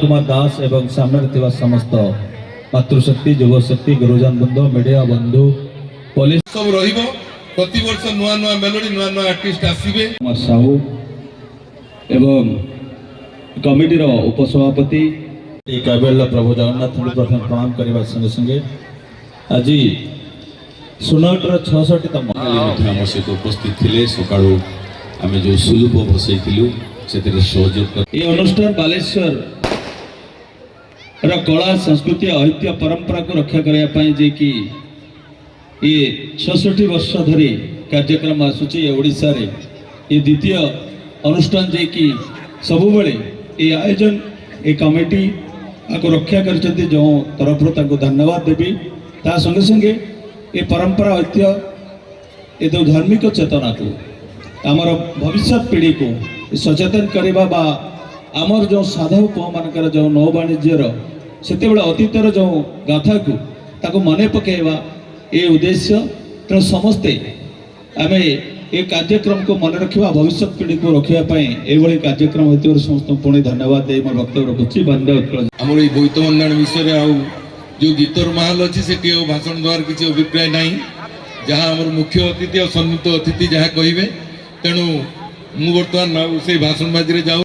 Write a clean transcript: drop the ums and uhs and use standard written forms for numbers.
कुमार दास एवं सामने समस्त मातृशक्ति युवशक्ति गुरुजन बंधु मीडिया बंधु पुलिस सब रहिबो प्रति वर्ष नुआ नुआ मेलोडी नुआ नुआ आर्टिस्ट आसीबे। कुमार साहू एवं कमिटी रो उपसभापति कैबेल प्रभु जगन्नाथ प्रथम प्रणाम करने संगे संगे आज सुनटर 66तम आम सहित उपस्थित थे सका आम जो सुलभ बसई से सहयोग ये अनुष्ठान बालेश्वर कला संस्कृति ऐतिह्य परंपरा को रक्षा करने जे कि ये 66 वर्ष धरी कार्यक्रम आसूची ओडिशा रे ये द्वितीय अनुष्ठान जे कि सबु बेले ये आयोजन ये कमिटी आपको रक्षा कर जो तरफ धन्यवाद देवी ता संगे संगे ये परंपरा ऐतिह्य ये जो धार्मिक चेतना को आमर भविष्य पीढ़ी को सचेतन करवा आमर जो साधव पुआ मानकर जो नौ वाणिज्यर से अतीतर जो गाथा को ताको मने पकेवा ये उद्देश्य तेणु समस्ते आम ये कार्यक्रम को मन रखा भविष्य पीढ़ी को रखापी ये कार्यक्रम होती समस्त पुणी धन्यवाद दे मोर वक्तव्य रखुच्छी बंदे उत्कल आम ये बोईत मंडाण विषय आउ जो गीतर महल अच्छी से भाषण द्वारा किसी अभिप्राय ना जहाँ आम मुख्य अतिथि और सम्मिलित अतिथि जहाँ कहे तेणु मु बर्तमान से भाषण बाजी जाऊ।